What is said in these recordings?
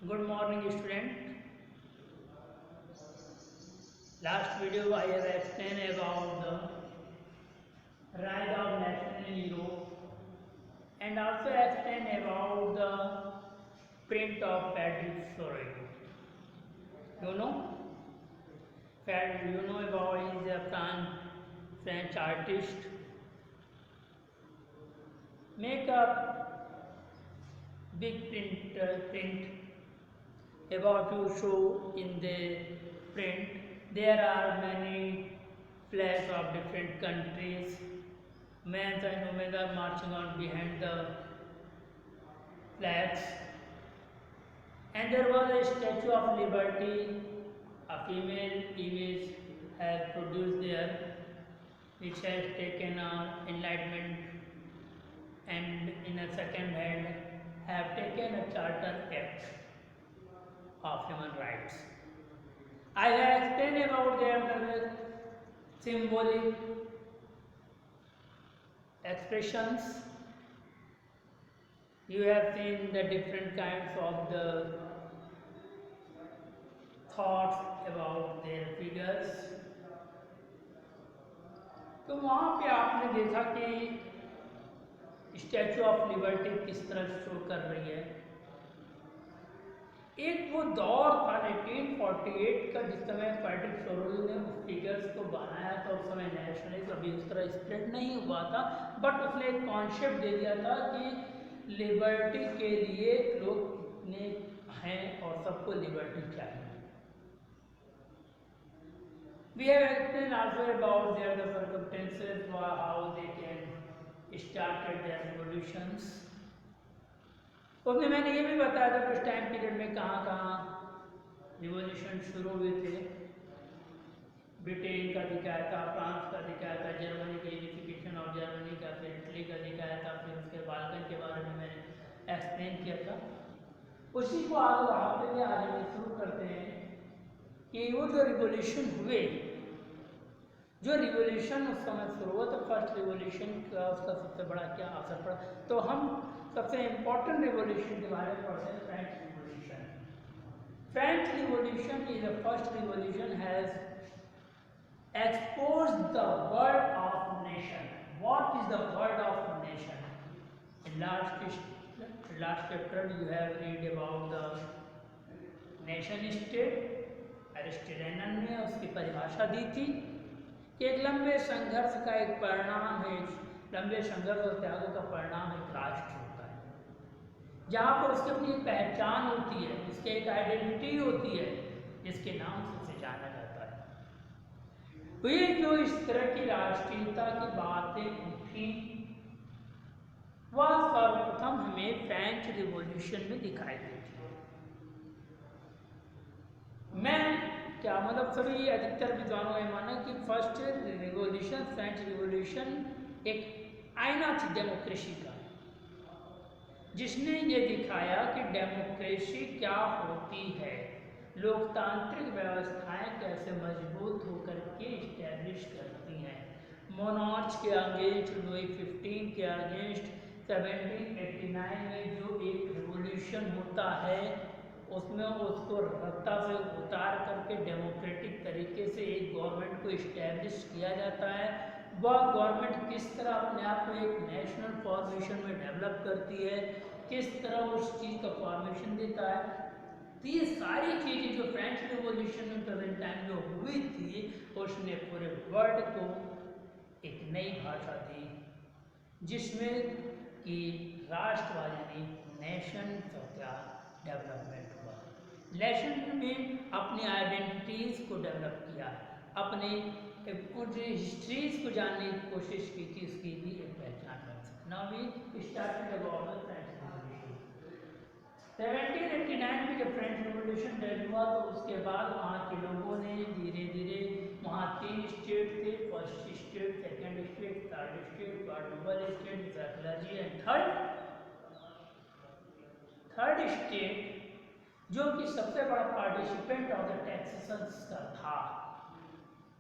Good morning, student. Last video I have explained about the rise of national in Europe and also explained about the print of Patrick Sorel. You know, you know about he is a French artist. Make a big print about you show in the print. There are many flags of different countries. Men and women are marching on behind the flags. And there was a Statue of Liberty, a female image has produced there, which has taken enlightenment, and in a second hand have taken a Charter Act of Human Rights. I have explained about their symbolic expressions. You have seen the different kinds of the thoughts about their figures. तो वहाँ पे आपने देखा कि statue of liberty किस तरह show कर रही है। एक वो दौर था 1948 का जिस समय फ्रेडरिक सोरेल ने उस फिगर्स को बनाया था। उस समय नेशनलिज्म अभी उस तरह स्प्रेड नहीं हुआ था, बट उसने एक कॉन्सेप्ट दे दिया था कि लिबर्टी के लिए लोग कितने हैं और सबको लिबर्टी चाहिए। We have explained also about their the circumstances how they can started their revolutions. उसमें मैंने ये भी बताया था कुछ टाइम पीरियड में कहाँ रिवॉल्यूशन शुरू हुए थे। ब्रिटेन का दिखाया था, फ्रांस का दिखाया था, जर्मनी का यूनिफिकेशन ऑफ जर्मनी का, फिर इटली का दिखाया था, फिर उसके बाल्कन के बारे में मैंने एक्सप्लेन किया था। उसी को आगे बढ़ाते हुए आज हम शुरू करते हैं कि वो जो रिवॉल्यूशन हुए, जो रिवॉल्यूशन उस समय शुरू हुआ तो फर्स्ट रिवॉल्यूशन का उसका सबसे बड़ा क्या असर पड़ा। तो हम सबसे इम्पोर्टेंट रिवॉल्यूशन के बारे में पढ़ते हैं, French revolution. French revolution is the first revolution has exposed the word of nation. What is the word of nation? In last chapter you have read about the nation state. एरिस्टोटेल ने उसकी परिभाषा दी थी कि एक लंबे संघर्ष का एक परिणाम है, लंबे संघर्ष और त्यागों का परिणाम एक राष्ट्र होता है, जहाँ पर उसकी अपनी पहचान होती है, उसकी एक आइडेंटिटी होती है, जिसके नाम से उसे जाना जाता है। तो ये जो इस तरह की राष्ट्रीयता की बातें उठी वह सर्वप्रथम हमें फ्रेंच रिवॉल्यूशन में दिखाई देती है। मैं क्या मतलब सभी अधिकतर विद्वानों का मानना कि फर्स्ट रिवॉल्यूशन फ्रेंच रिवॉल्यूशन एक आईना थी डेमोक्रेसी का, जिसने ये दिखाया कि डेमोक्रेसी क्या होती है, लोकतांत्रिक व्यवस्थाएं कैसे मजबूत होकर के इस्टेब्लिश करती हैं। मोनार्च के अगेंस्ट, लुई 15 के अगेंस्ट 1789 में जो एक रिवॉल्यूशन होता है उसमें उसको रफ्ता से उतार करके डेमोक्रेटिक तरीके से एक गवर्नमेंट को इस्टेब्लिश किया जाता है। वह गवर्नमेंट किस तरह अपने आप को एक नेशनल फॉर्मेशन में डेवलप करती है, किस तरह उस चीज़ का फॉर्मेशन देता है। तो ये सारी चीज़ें जो फ्रेंच रिवॉल्यूशन में प्रेजेंट टाइम जो हुई थी उसने पूरे वर्ल्ड को एक नई भाषा दी, जिसमें कि राष्ट्रवाद यानी नेशन का डेवलपमेंट हुआ। नेशन में अपनी आइडेंटिटीज़ को डेवलप किया, अपने हिस्ट्रीज को जानने की कोशिश की कि उसकी भी एक पहचान बन सके। Now we started about the French revolution. 1789 में जब फ्रेंच रिवॉल्यूशन डेड हुआ तो उसके बाद वहाँ के लोगों ने धीरे धीरे, वहाँ 3 स्टेट थे, first state, second state, third state, noble state, clergy and third state जो कि सबसे बड़ा पार्टिसिपेंट ऑफ द टैक्सेशंस का था,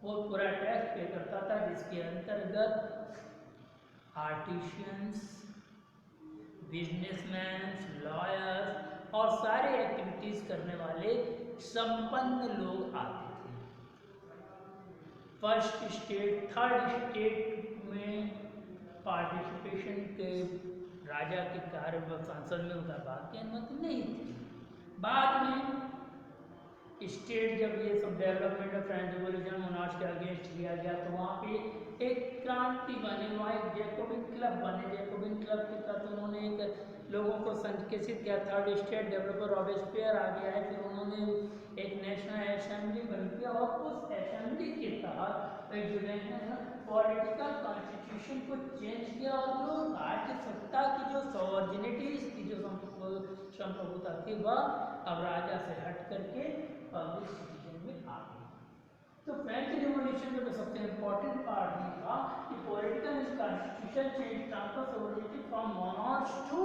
वो पूरा टैक्स पे करता था, जिसके अंतर्गत आर्टिशियंस, बिजनेसमैन, लॉयर्स और सारे एक्टिविटीज़ करने वाले संपन्न लोग आते थे। फर्स्ट स्टेट, थर्ड स्टेट में पार्टिसिपेशन के राजा के कार्य व संसद में उनका भाग की अनुमति नहीं थी। बाद में स्टेट जब ये सब development of French revolution monarch के अगेंस्ट लिया गया तो वहाँ पे एक क्रांति बनी, वहाँ एक जैकोबिन क्लब बने। जैकोबिन क्लब के तहत उन्होंने एक लोगों को संकेतित किया। थर्ड स्टेट डेवलपर रॉबेस्पियर आ गया है, फिर उन्होंने एक नेशनल असेंबली बनी और उस असेंबली के तहत एक जो नेशनल पॉलिटिकल कॉन्स्टिट्यूशन को चेंज किया और जो राज्य सत्ता की जो सॉवर्जिनिटीज की जो संप्रभुता थी वह अब राजा से हट करके पब्लिक सिटीजन में आ गई। तो फ्रेंच रिवॉल्यूशन का सबसे इम्पोर्टेंट पार्ट ये था कि political constitution change transfer sovereignty from monarch to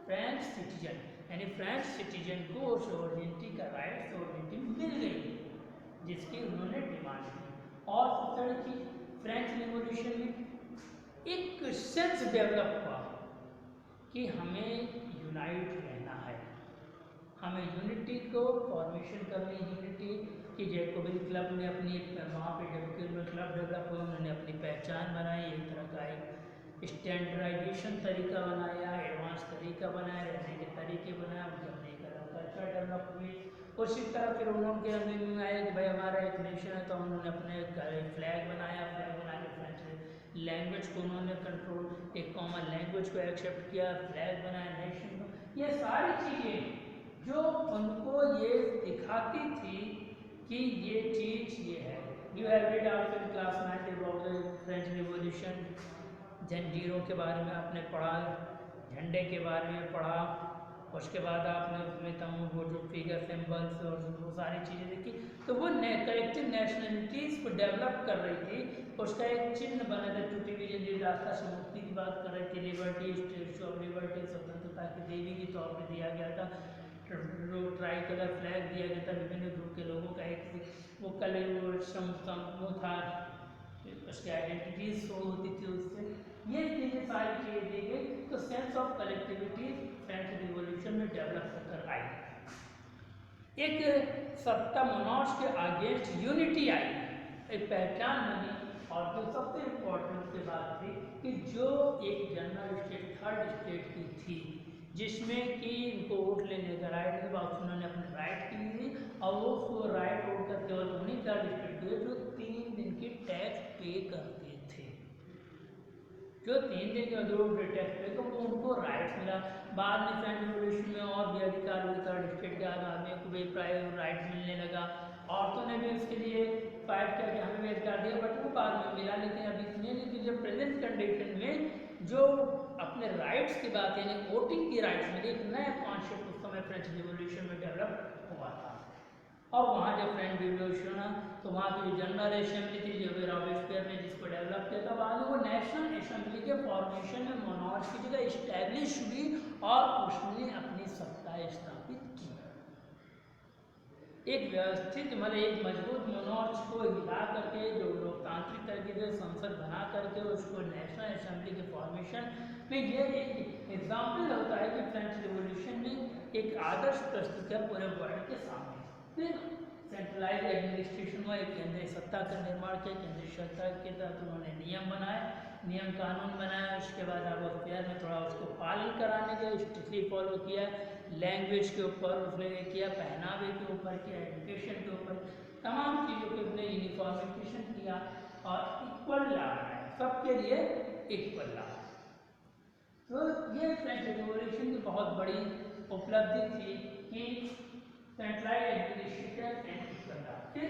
French citizen, यानी फ्रेंच सिटीजन को सॉवरेनिटी का राइट, सॉवरेनिटी मिल गई जिसकी उन्होंने डिमांड की। और सबसे बड़ी चीज फ्रेंच रिवॉल्यूशन में एक सेंस डेवलप हुआ कि हमें यूनाइट रहना है, हमें यूनिटी को फॉर्मेशन करनी, यूनिटी की जैकोबिन क्लब ने अपनी वहाँ पे जैकोबिन क्लब डेवलप हुआ, उन्होंने अपनी पहचान बनाई, एक तरह का एक स्टैंडर्डाइजेशन तरीका बनाया, एडवांस तरीका बनाया, रहने के तरीके बनाया, उनके अपने एक अलग कल्चर डेवलप हुई। उसी तरह फिर उन्होंने अंदर में आया कि भाई हमारा एक नेशन है, तो उन्होंने अपने फ्लैग बनाया, फ्लैग बना के फ्रेंच लैंग्वेज को उन्होंने कंट्रोल, एक कॉमन लैंग्वेज को एक्सेप्ट किया, फ्लैग बनाया नेशन को। ये सारी चीज़ें जो उनको ये दिखाती थी कि ये चीज़ ये है। You have read also in class 9 about the French revolution, जंजीरों के बारे में आपने पढ़ा, झंडे के बारे में पढ़ा, उसके बाद आपने उसमें तम वो जो फिगर सिंबल्स और वो सारी चीज़ें देखी, तो वो कलेक्टिव नेशनलिटीज़ को डेवलप कर रही थी। उसका एक चिन्ह बना था, टूटी हुई जंजीर रास्ता से मुक्ति की बात कर रही थी, लिबर्टी, स्टैच्यू ऑफ लिबर्टी स्वतंत्रता की देवी के तौर पर दिया गया था, ट्राई कलर फ्लैग दिया गया था, विभिन्न ग्रुप के लोगों का एक वो कलर वो था, उसकी आइडेंटिटीज शो होती थी उससे, ये चीज़ें सारी चीज़ें दी गई। तो sense of collectivity French revolution में डेवलप होकर आई, एक सत्ता मोनार्च के अगेंस्ट यूनिटी आई, एक पहचान बनी। और जो सबसे इम्पोर्टेंट की बात थी कि जो एक जनरल स्टेट थर्ड स्टेट की थी जिसमें कि इनको वोट लेने का राइट है, बात उन्होंने अपने राइट के लिए और वो उसको राइट वोट का केवल उन्हीं थर्ड स्टेट के जो 3 दिन की टैक्स पे करते थे, जो 3 दिन के अंदर टैक्स पे तो उनको राइट मिला। बाद में फ्रेंच रिवॉल्यूशन में और भी अधिकार हुए, थर्ड स्टेट के आदमियों को भी प्राय राइट मिलने लगा, औरतों ने भी उसके लिए फाइट करके हमें भी अधिकार दिया, बट वो बाद में मिला। लेकिन अभी इसलिए लेकिन जब प्रेजेंट कंडीशन में जो अपने राइट्स की बात यानी वोटिंग की राइट्स मिली, एक नया कॉन्सेप्ट उस समय फ्रेंच रिवॉल्यूशन में डेवलप हुआ था। और वहाँ जब फ्रेंच रिवॉल्यूशन हुआ तो वहाँ की जो जनरल असेंबली थी जो रॉबेस्पियर ने जिसको डेवलप किया था, बाद में वो नेशनल असेंबली के फॉर्मेशन में मोनार्च की जगह इस्टेब्लिश हुई और उसने अपनी सत्ता स्थापित की। एक व्यवस्थित मतलब एक मजबूत मोनार्च को हिला करके जो लोकतांत्रिक तरीके से संसद बना करके उसको नेशनल असेंबली के फॉर्मेशन में ये एक एग्जाम्पल होता है कि फ्रेंच रिवॉल्यूशन ने एक आदर्श प्रस्तुत किया पूरे वर्ल्ड के सामने। फिर सेंट्रलाइज एडमिनिस्ट्रेशन हुआ, एक केंद्रीय सत्ता का निर्माण किया, केंद्रीय सत्ता के तहत उन्होंने नियम बनाए, नियम कानून बनाया, उसके बाद अब अख्तियार में थोड़ा उसको पालन कराने के स्ट्रिक्टली फॉलो किया, लैंग्वेज के ऊपर उसने किया, पहनावे के ऊपर किया, एजुकेशन के ऊपर, तमाम चीज़ों के उसने यूनिफॉर्मिफिकेशन किया और इक्वल ला बनाया, सबके लिए इक्वल ला। तो ये फ्रेंच रिवॉल्यूशन की बहुत बड़ी उपलब्धि थी कि सेंट्रलाइज एडमिनिस्ट्रेशन एंड इक्वल ला। फिर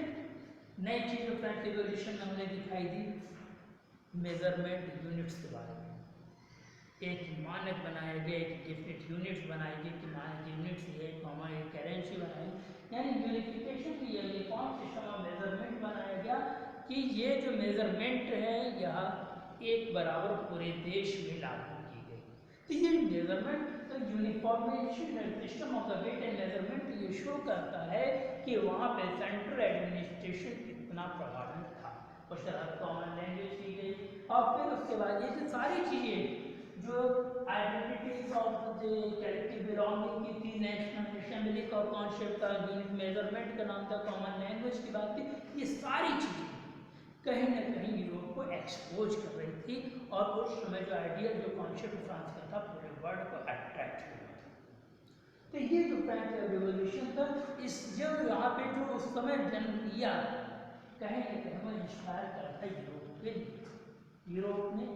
नई चीज़ जो फ्रेंच रिवॉल्यूशन में हमने दिखाई दी, मेजरमेंट यूनिट्स के बारे में एक मानक बनाया गया, एक डेफिनेट यूनिट्स बनाई गई कि मानक यूनिट्स ये कॉमन एक करेंसी बनाई, यानी यूनिफिकेशन की यूनिफॉर्म सिस्टम ऑफ मेजरमेंट बनाया गया कि ये जो मेजरमेंट है यह एक बराबर पूरे देश में लागू की गई। तो ये मेजरमेंट तो unification system of the weight and measurement ये शो करता है कि वहाँ पे सेंट्रल एडमिनिस्ट्रेशन कितना प्रभावित था, उस तरह कॉमन लैंग्वेज की गई। और फिर उसके बाद ये जो सारी चीज़ें जो identities of the collective belonging की थी, नेशनल असेंबली का कॉन्सेप्ट का यूनिट मेजरमेंट का नाम था, कॉमन लैंग्वेज की बात थी, ये सारी चीज़ें कहीं ना कहीं यूरोप को एक्सपोज कर रही थी और उस समय जो आइडियल जो कॉन्सेप्ट फ्रांस का था पूरे वर्ल्ड को अट्रैक्ट कर रहा था। तो ये जो फ्रेंच रिवॉल्यूशन था, इस जो यहाँ पे जो उस समय जन्म लिया, कहीं ना कहीं वो इंस्पायर करता है यूरोप के लिए, यूरोप ने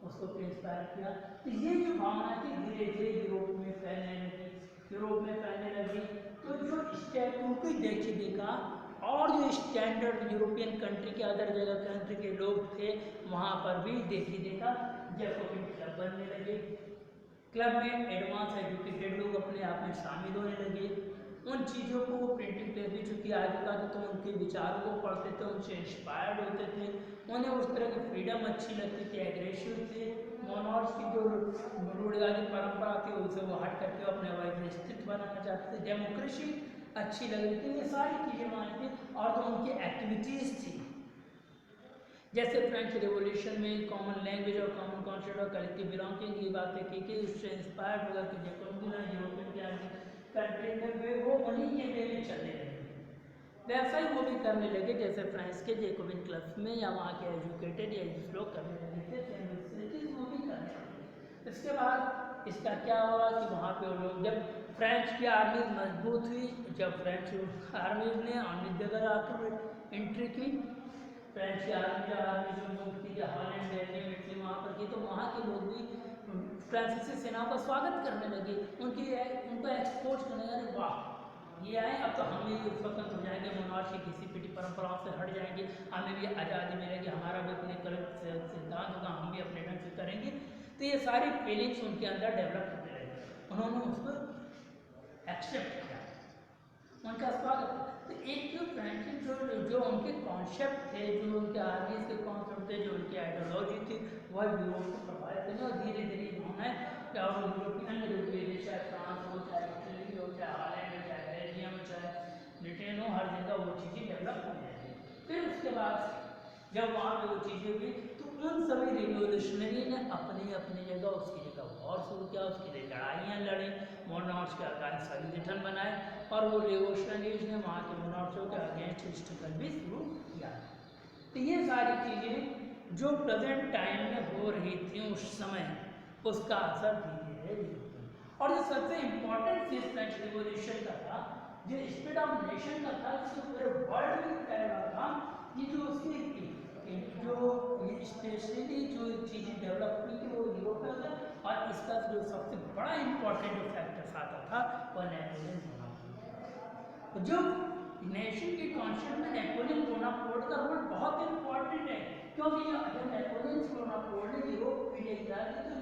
उसको इंस्पायर किया। तो ये जो भावना थी धीरे धीरे यूरोप में फैलने लगी, यूरोप में फैलने लगी। तो जो स्टैट्यू को देखा और जो स्टैंडर्ड यूरोपियन कंट्री के अदर जगह कंट्री के लोग थे वहाँ पर भी देखा जैकोबिन क्लब बनने लगे। क्लब में एडवांस एजुकेटेड लोग अपने आप में शामिल होने लगे, उन चीज़ों को वो प्रिंटिंग प्रेस भी चूँकि आज का तो उनके विचारों को पढ़ते थे, उनसे इंस्पायर्ड होते थे, उन्हें उस तरह की फ्रीडम अच्छी लगती थी, एग्रेसिव थे। मोनॉर्क्स की जो रूढ़िवादी परंपरा थी उसे वो हट करके अपने व्यवस्थित बनाना चाहते थे, डेमोक्रेसी अच्छी लगी थी, ये सारी चीज़ें मानते थी। और जो उनकी एक्टिविटीज़ थी, जैसे फ्रेंच रिवॉल्यूशन में कॉमन लैंग्वेज और कॉमन कॉन्सेप्ट और कलेक्टिव बिलोंगिंग की बातें की उससे इंस्पायर्ड होगा कि जैकोबिन यूरोपियन कंट्री में वो उन्हीं के वे में चलने लगे, वैसा ही वो भी करने लगे जैसे फ्रांस के जैकोबिन क्लब्स में या वहाँ के एजुकेटेड या जिस लोग करने लगे थे, सेम वो भी करने लगे। इसके बाद इसका क्या हुआ कि वहाँ पे वो लोग, जब फ्रेंच की आर्मी मजबूत हुई, जब फ्रेंच आर्मी ने अन्य जगह आकर एंट्री की, फ्रेंच की आर्मी जो लोग थी हॉलैंड बेल्जियम इटली वहाँ पर की, तो वहाँ के लोग भी फ्रांसीसी सेना का स्वागत करने लगे, उनको एक्सपोर्ट करने लगे, वाह ये आए अब तो हम भी स्वतंत्र हो जाएंगे, मोनार्ची की किसी पीढ़ी परंपराओं से हट जाएंगे, हमें भी आज़ादी मिलेगी, हमारा भी अपने गलत सिद्धांत होगा, हम भी अपने ढंग से करेंगे। तो ये सारी फीलिंग्स उनके अंदर डेवलप होते रहे, उन्होंने उसको एक्सेप्ट किया, उनका स्वागत किया। तो एक जो फ्रेंच जो उनके कॉन्सेप्ट थे, जो उनके आर्मीज के कॉन्सेप्ट थे, जो उनकी आइडियोलॉजी थी, वह यूरोप को प्रभावित करने और धीरे धीरे उन्होंने क्या यूरोपियन जो देश, चाहे फ्रांस हो, चाहे इटली हो, चाहे हॉलैंड हो, चाहे बेल्जियम हो, चाहे ब्रिटेन हो, हर जगह वो चीज़ें डेवलप होने लगी। फिर उसके बाद जब वहाँ पे वो चीज़ें हुई तो उन सभी रिवोल्यूशनरी ने अपनी अपनी जगह उसकी जगह वॉर शुरू किया, उसके लिए लड़ाइयाँ लड़ी, मोनॉर्च के अगेंस्ट संगठन बनाए और वो रिवोल्यूशनरीज ने वहाँ के मोनॉर्चों के अगेंस्ट स्ट्रगल भी शुरू किया। तो ये सारी चीज़ें जो प्रेजेंट टाइम में हो रही थी उस समय, उसका असर धीरे धीरे। और जो सबसे इम्पोर्टेंट चीज़ फ्रेंच रिवोल्यूशन का था, जो स्पिरिट ऑफ नेशन का था, जिसको पूरे वर्ल्ड में फैल रहा था, ये जो उसकी जो स्पेशली जो चीज़ें डेवलप हुई थी वो यूरोप में था। और इसका जो सबसे बड़ा इम्पोर्टेंट जो फैक्टर्स आता था वह नेपोलियन बोनापार्ट। जो नेशन के कॉन्सेप्ट में नेपोलियन बोनापार्ट का रोल बहुत इम्पोर्टेंट है, क्योंकि जब नेपोलियन बोनापार्ट ने यूरोप को किया तो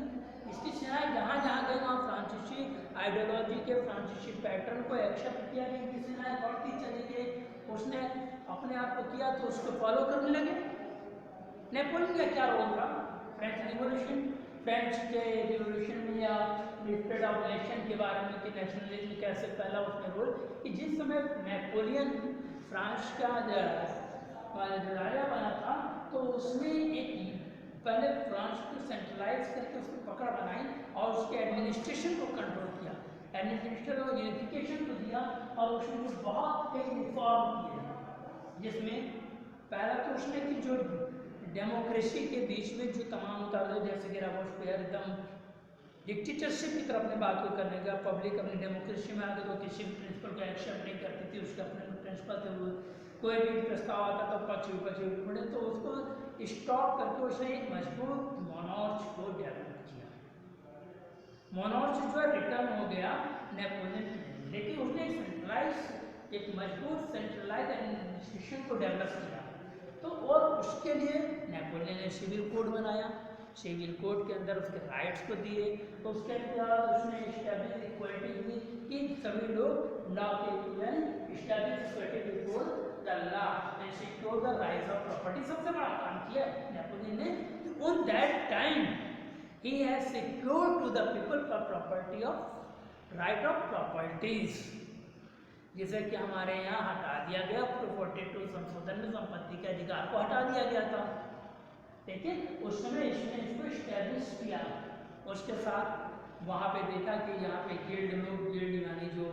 इसकी सेनाएं जहाँ जहाँ गई वहाँ फ्रांसीसी आइडियोलॉजी के फ्रांसीसी पैटर्न को एक्सेप्ट किया कि इनकी सेनाएं बढ़ती चली गई, उसने अपने आप को किया तो उसको फॉलो करने लगे। नेपोलियन का क्या रोल था फ्रेंच रिवॉल्यूशन, फ्रेंच के रिवॉल्यूशन में या स्पिरिट ऑफ नेशन के बारे में कि नेशनलिज्म कैसे फैला, उसमें रोल कि जिस समय नेपोलियन फ्रांस का जो राजा बना था तो उसने एक पहले फ्रांस को सेंट्रलाइज करके उसकी पकड़ बनाई और उसके एडमिनिस्ट्रेशन को कंट्रोल किया, एडमिनिस्ट्रेशन को यूनिफिकेशन को दिया और उसने कुछ बहुत कई रिफॉर्म किए, जिसमें पहला तो उसने कि जो डेमोक्रेसी के बीच में जो तमाम उतार, जैसे कि रॉबस्पियर एकदम डिक्टेटरशिप की तरफ अपने बात को करने का, पब्लिक अपनी डेमोक्रेसी में आगे तो किसी भी प्रिंसिपल को एक्सेप्ट नहीं करती थी, उसके अपने प्रिंसिपल थे, वो कोई भी प्रस्ताव आता तो पक्ष विपक्ष पड़े तो उसको स्टॉप करके उसने एक मजबूत मोनॉर्च को डेवलप किया। मोनॉर्च जो है रिटर्न हो गया नेपोलियन, लेकिन उसने एक मजबूत सेंट्रलाइज एडमिनिस्ट्रेशन को डेवलप किया। तो और उसके लिए नेपोलियन ने सिविल कोड बनाया, सिविल कोड के अंदर उसके राइट्स को दिए, तो उसके बाद उसने इस्टेब्लिश इक्वलिटी दी कि सभी लोग लॉ के equivalent, establish equality before the law and secure the rights of property. सबसे बड़ा काम किया नेपोलियन ने। On that time he has secured to the people for property of right of properties, जैसे कि हमारे यहाँ हटा दिया गया 42 संशोधन में संपत्ति के अधिकार को हटा दिया गया था, लेकिन उस समय इसने इसको स्टैब्लिश किया, उसके साथ वहाँ पे देखा कि यहाँ पे गिल्ड यानी जो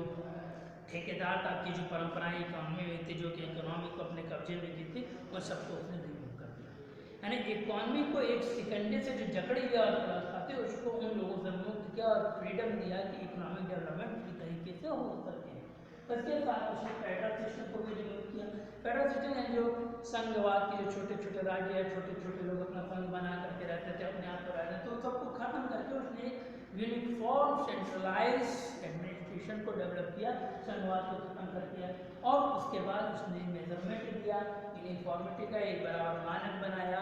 ठेकेदार था की जो परंपराएं इकोनॉमी में थी, जो कि इकोनॉमी को अपने कब्जे में की थी, वो सबको उसने रिमूव कर दिया। यानी इकोनॉमी को एक सिकंडे से जो जकड़ी हुई अर्थव्यवस्था थी उसको उन लोगों से मुक्त किया और फ्रीडम दिया कि इकोनॉमिक डेवलपमेंट पूरी तरीके से हो सके। उसके साथ उसने फेडरल सिस्टम को भी रिमूव किया। फेडरल सिस्टम यानी जो संघवाद के जो छोटे छोटे राज्य है, छोटे छोटे लोग अपना संघ बना करके रहते थे, अपने आप को रहते थे, तो सबको खत्म करके उसने यूनिफॉर्म सेंट्रलाइज एडमिनिस्ट्रेशन को डेवलप किया, संघवाद को खत्म कर दिया। और उसके बाद उसने मेजरमेंट दिया, यूनिफॉर्मिटी का एक बराबर मानक बनाया।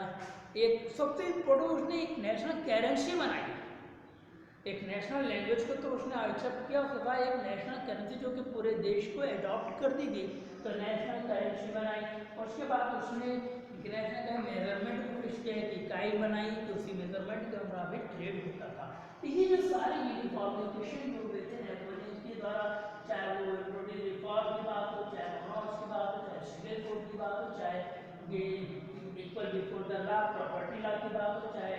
एक सबसे इम्पोर्टेंट उसने एक नेशनल करेंसी बनाई, एक नेशनल लैंग्वेज को तो उसने एक्सेप्ट किया, उसके बाद एक नेशनल करेंसी जो कि पूरे देश को एडॉप्ट कर दी गई, तो नेशनल करेंसी बनाई। और उसके बाद उसने नेशनल का मेजरमेंट को फिक्स किया, एक इकाई बनाई कि उसी मेजरमेंट के मुताबिक ट्रेड होता था। तो ये जो सारी यूनिफॉर्मिफिकेशन जो हुए थे नेपोलियन के द्वारा, चाहे वो इम्पोर्टेड रिफॉर्म की बात हो, चाहे मोनॉर्क्स की बात हो, चाहे सिविल कोड की बात हो, चाहे equal before the law property law की बात हो, चाहे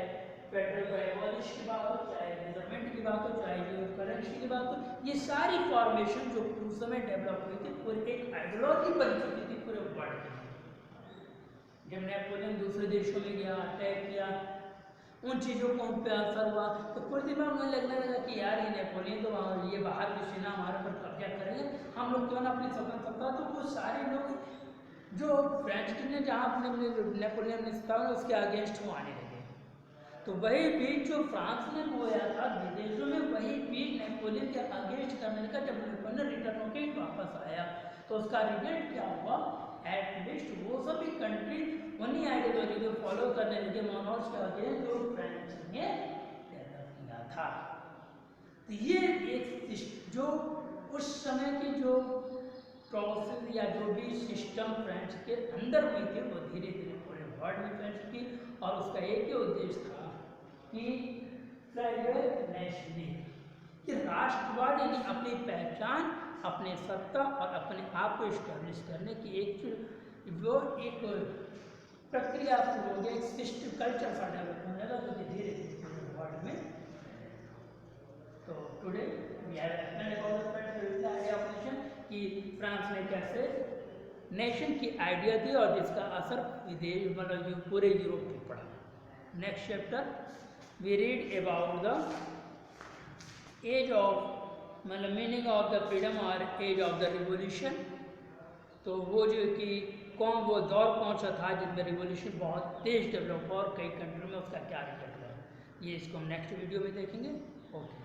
फेडरल का एबॉलिश की बात हो, चाहे मेजरमेंट की बात हो, चाहे जो करेंसी की बात हो, ये सारी फॉर्मेशन जो उस समय डेवलप हुई थी पूरी एक आइडियोलॉजी बन चुकी थी पूरे वर्ल्ड के लिए। जब नेपोलियन दूसरे देशों में गया, अटैक किया, उन चीज़ों को उन पर असर हुआ, तो कुछ दिन में उन्हें लगने लगा कि यार ये नेपोलियन तो वहाँ ये बाहर की सेना हमारे ऊपर कब्जा करेंगे, हम लोग क्यों ना अपनी स्वतंत्र सत्ता। तो वो सारे लोग जो फ्रेंच ने जहाँ अपने नेपोलियन ने स्थापना उसके अगेंस्ट वो आने लगे। तो वही बीज जो फ्रांस ने बोया था विदेशों में, वही बीज नेपोलियन के अगेंस्ट करने का जब नेपोलियन रिटर्न होकर वापस आया, तो उसका रिजल्ट क्या हुआ, एटलीस्ट वो सभी कंट्री उन्हीं आइडियोलॉजी को फॉलो करने लगे मोनॉर्क्स के अगेंस्ट जो फ्रेंच ने डेवलप किया था। तो ये एक जो उस समय की जो प्रोसेस या जो भी सिस्टम फ्रेंच के अंदर हुई थी वो धीरे धीरे पूरे वर्ल्ड में फैल चुकी, और उसका एक ही उद्देश्य था कि नेशनलिज्म, कि राष्ट्रवाद यानी अपनी पहचान, अपने सत्ता और अपने आप को इस्टेब्लिश करने की एक प्रक्रिया शुरू हो गई, एक सिस्टम कल्चर सा डेवलप होने लगा जो धीरे धीरे वर्ल्ड में। तो today we have explained about the federal idea of nation, कि फ्रांस ने कैसे नेशन की आइडिया दी और जिसका असर विदेश मतलब पूरे यूरोप में पड़ा। Next chapter we read about the age of मतलब मीनिंग ऑफ द फ्रीडम और एज ऑफ द रिवोल्यूशन। तो वो जो कि वो दौर कौन सा था जिसमें रिवोल्यूशन बहुत तेज डेवलप हुआ और कई कंट्री में उसका क्या रिजल्ट रहा, ये इसको हम नेक्स्ट वीडियो में देखेंगे। ओके।